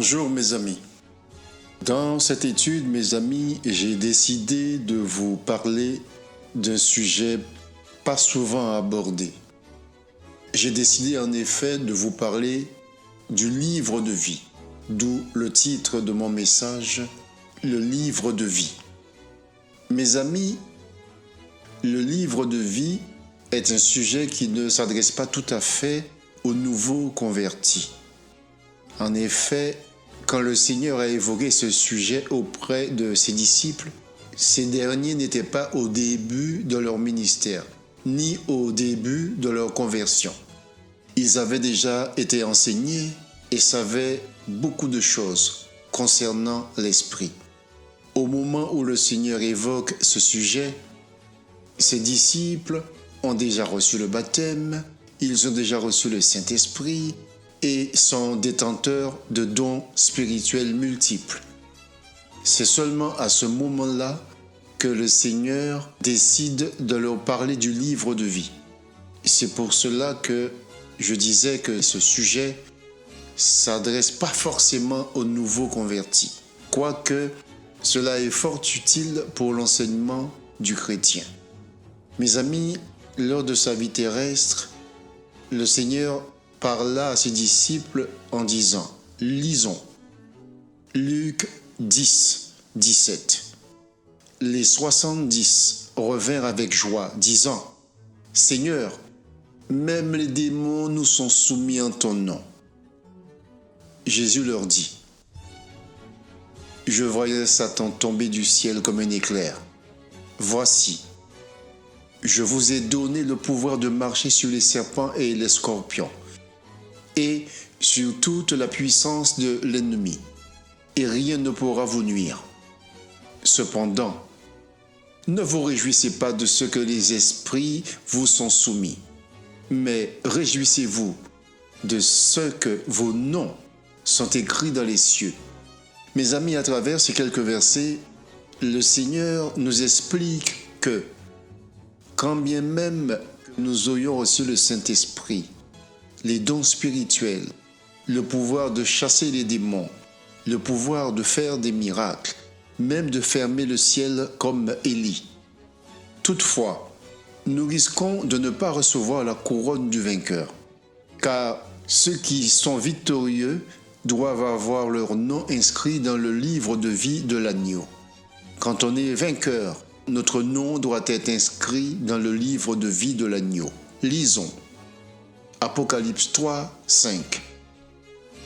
Bonjour mes amis. Dans cette étude, mes amis, j'ai décidé de vous parler d'un sujet pas souvent abordé. J'ai décidé en effet de vous parler du livre de vie, d'où le titre de mon message, le livre de vie. Mes amis, le livre de vie est un sujet qui ne s'adresse pas tout à fait aux nouveaux convertis. En effet, quand le Seigneur a évoqué ce sujet auprès de ses disciples, ces derniers n'étaient pas au début de leur ministère, ni au début de leur conversion. Ils avaient déjà été enseignés et savaient beaucoup de choses concernant l'Esprit. Au moment où le Seigneur évoque ce sujet, ses disciples ont déjà reçu le baptême, ils ont déjà reçu le Saint-Esprit et sont détenteurs de dons spirituels multiples. C'est seulement à ce moment-là que le Seigneur décide de leur parler du livre de vie. C'est pour cela que je disais que ce sujet s'adresse pas forcément aux nouveaux convertis, quoique cela est fort utile pour l'enseignement du chrétien. Mes amis, lors de sa vie terrestre, le Seigneur parla à ses disciples en disant, lisons, Luc 10, 17. Les 70 revinrent avec joie, disant, Seigneur, même les démons nous sont soumis en ton nom. Jésus leur dit, je voyais Satan tomber du ciel comme un éclair. Voici, je vous ai donné le pouvoir de marcher sur les serpents et les scorpions, et sur toute la puissance de l'ennemi, et rien ne pourra vous nuire. Cependant, ne vous réjouissez pas de ce que les esprits vous sont soumis, mais réjouissez-vous de ce que vos noms sont écrits dans les cieux. Mes amis, à travers ces quelques versets, le Seigneur nous explique que, quand bien même nous aurions reçu le Saint-Esprit, les dons spirituels, le pouvoir de chasser les démons, le pouvoir de faire des miracles, même de fermer le ciel comme Élie. Toutefois, nous risquons de ne pas recevoir la couronne du vainqueur, car ceux qui sont victorieux doivent avoir leur nom inscrit dans le livre de vie de l'agneau. Quand on est vainqueur, notre nom doit être inscrit dans le livre de vie de l'agneau. Lisons. Apocalypse 3, 5.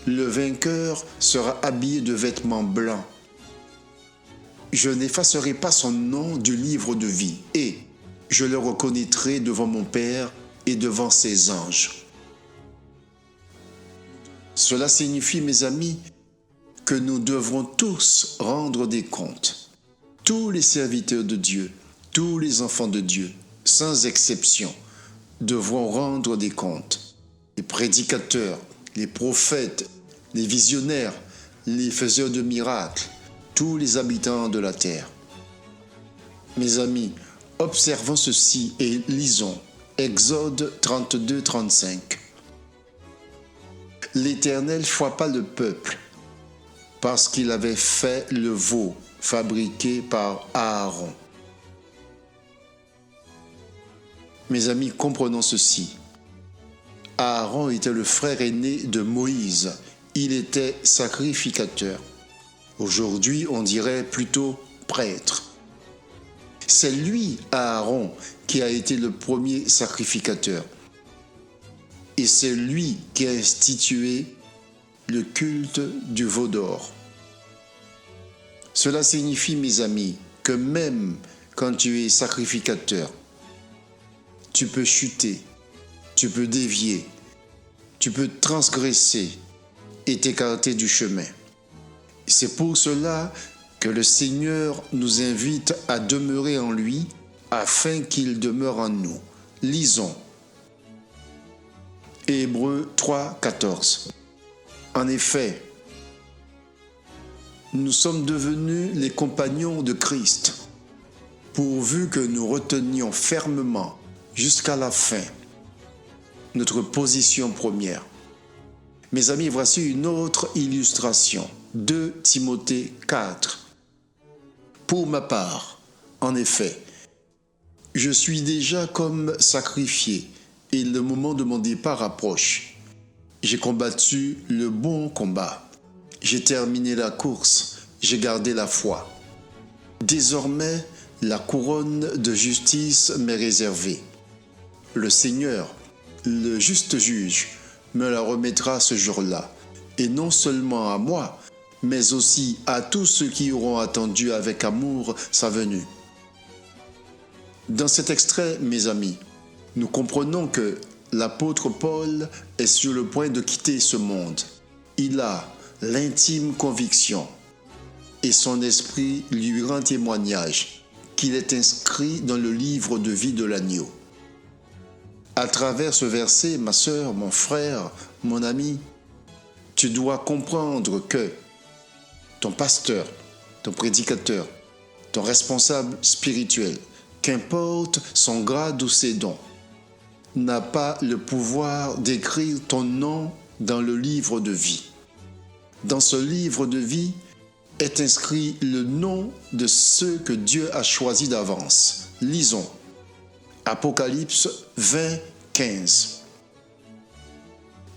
Le vainqueur sera habillé de vêtements blancs. Je n'effacerai pas son nom du livre de vie, et je le reconnaîtrai devant mon Père et devant ses anges. Cela signifie, mes amis, que nous devrons tous rendre des comptes. Tous les serviteurs de Dieu, tous les enfants de Dieu, sans exception, devront rendre des comptes. Les prédicateurs, les prophètes, les visionnaires, les faiseurs de miracles, tous les habitants de la terre. Mes amis, observons ceci et lisons Exode 32, 35. L'Éternel frappa le peuple parce qu'il avait fait le veau fabriqué par Aaron. Mes amis, comprenons ceci. Aaron était le frère aîné de Moïse. Il était sacrificateur. Aujourd'hui, on dirait plutôt prêtre. C'est lui, Aaron, qui a été le premier sacrificateur. Et c'est lui qui a institué le culte du veau d'or. Cela signifie, mes amis, que même quand tu es sacrificateur, tu peux chuter, tu peux dévier, tu peux transgresser et t'écarter du chemin. C'est pour cela que le Seigneur nous invite à demeurer en lui afin qu'il demeure en nous. Lisons. Hébreux 3, 14. En effet, nous sommes devenus les compagnons de Christ, pourvu que nous retenions fermement jusqu'à la fin notre position première. Mes amis, voici une autre illustration. 2 Timothée 4. Pour ma part, en effet, je suis déjà comme sacrifié et le moment de mon départ approche. J'ai combattu le bon combat. J'ai terminé la course. J'ai gardé la foi. Désormais, la couronne de justice m'est réservée. Le Seigneur, le juste juge, me la remettra ce jour-là, et non seulement à moi, mais aussi à tous ceux qui auront attendu avec amour sa venue. Dans cet extrait, mes amis, nous comprenons que l'apôtre Paul est sur le point de quitter ce monde. Il a l'intime conviction et son esprit lui rend témoignage qu'il est inscrit dans le livre de vie de l'agneau. À travers ce verset, ma sœur, mon frère, mon ami, tu dois comprendre que ton pasteur, ton prédicateur, ton responsable spirituel, qu'importe son grade ou ses dons, n'a pas le pouvoir d'écrire ton nom dans le livre de vie. Dans ce livre de vie est inscrit le nom de ceux que Dieu a choisis d'avance. Lisons Apocalypse 20, 15.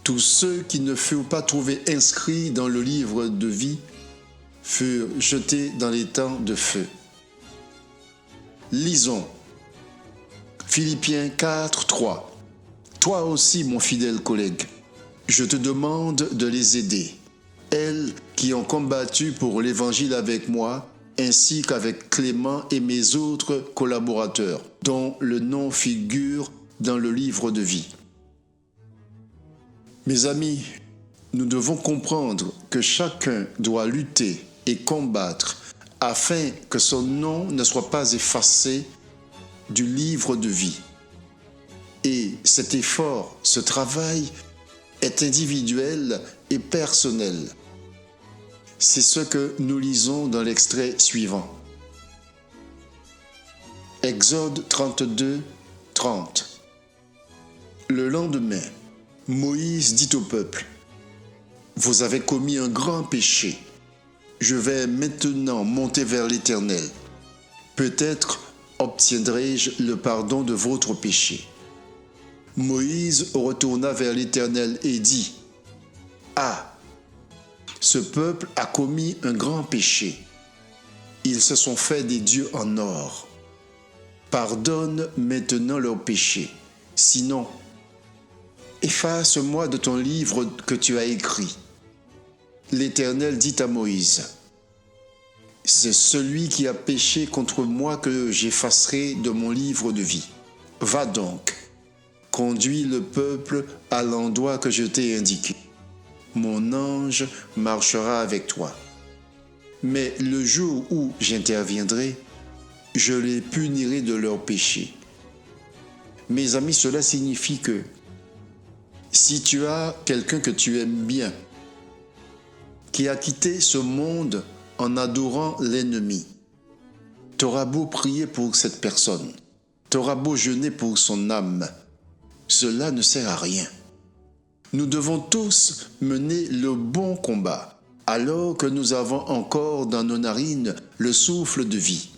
Tous ceux qui ne furent pas trouvés inscrits dans le livre de vie furent jetés dans les temps de feu. Lisons Philippiens 4, 3. Toi aussi, mon fidèle collègue, je te demande de les aider, elles qui ont combattu pour l'Évangile avec moi, ainsi qu'avec Clément et mes autres collaborateurs, dont le nom figure dans le livre de vie. Mes amis, nous devons comprendre que chacun doit lutter et combattre afin que son nom ne soit pas effacé du livre de vie. Et cet effort, ce travail est individuel et personnel. C'est ce que nous lisons dans l'extrait suivant. Exode 32, 30. Le lendemain, Moïse dit au peuple, « Vous avez commis un grand péché. Je vais maintenant monter vers l'Éternel. Peut-être obtiendrai-je le pardon de votre péché. » Moïse retourna vers l'Éternel et dit, « Ah, ce peuple a commis un grand péché. Ils se sont fait des dieux en or. Pardonne maintenant leurs péchés. Sinon, efface-moi de ton livre que tu as écrit. » L'Éternel dit à Moïse, « C'est celui qui a péché contre moi que j'effacerai de mon livre de vie. Va donc, conduis le peuple à l'endroit que je t'ai indiqué. Mon ange marchera avec toi. Mais le jour où j'interviendrai, je les punirai de leurs péchés. » Mes amis, cela signifie que si tu as quelqu'un que tu aimes bien, qui a quitté ce monde en adorant l'ennemi, t'auras beau prier pour cette personne, t'auras beau jeûner pour son âme, cela ne sert à rien. Nous devons tous mener le bon combat, alors que nous avons encore dans nos narines le souffle de vie.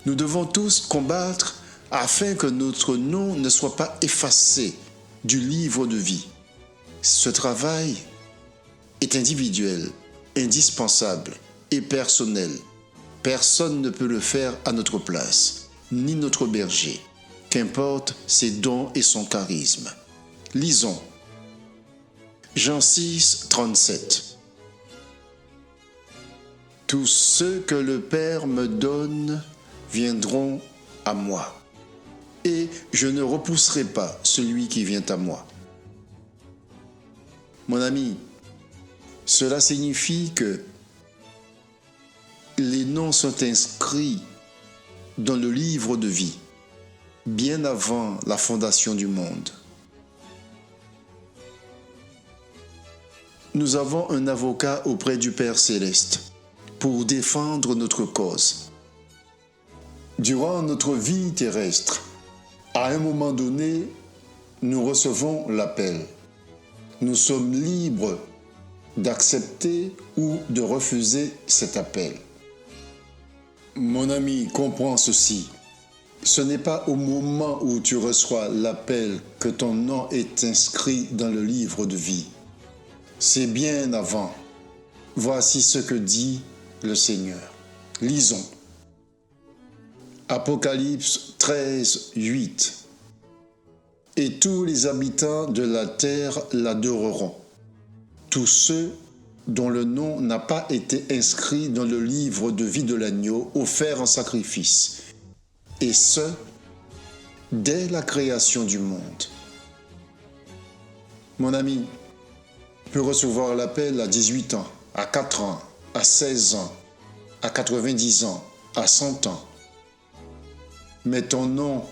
Nous devons tous combattre afin que notre nom ne soit pas effacé du livre de vie. Ce travail est individuel, indispensable et personnel. Personne ne peut le faire à notre place, ni notre berger, qu'importe ses dons et son charisme. Lisons Jean 6, 37. Tous ceux que le Père me donne viendront à moi, et je ne repousserai pas celui qui vient à moi. Mon ami, cela signifie que les noms sont inscrits dans le livre de vie, bien avant la fondation du monde. Nous avons un avocat auprès du Père Céleste pour défendre notre cause. Durant notre vie terrestre, à un moment donné, nous recevons l'appel. Nous sommes libres d'accepter ou de refuser cet appel. Mon ami, comprends ceci. Ce n'est pas au moment où tu reçois l'appel que ton nom est inscrit dans le livre de vie. C'est bien avant. Voici ce que dit le Seigneur. Lisons. Apocalypse 13, 8. Et tous les habitants de la terre l'adoreront. Tous ceux dont le nom n'a pas été inscrit dans le livre de vie de l'agneau offert en sacrifice. Et ce, dès la création du monde. Mon ami, tu peux recevoir l'appel à 18 ans, à 4 ans, à 16 ans, à 90 ans, à 100 ans. Mais ton nom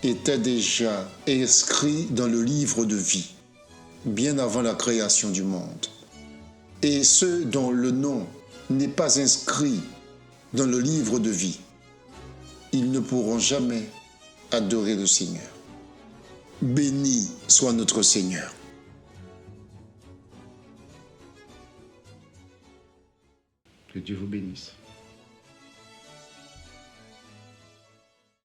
était déjà inscrit dans le livre de vie, bien avant la création du monde. Et ceux dont le nom n'est pas inscrit dans le livre de vie, ils ne pourront jamais adorer le Seigneur. Béni soit notre Seigneur. Que Dieu vous bénisse.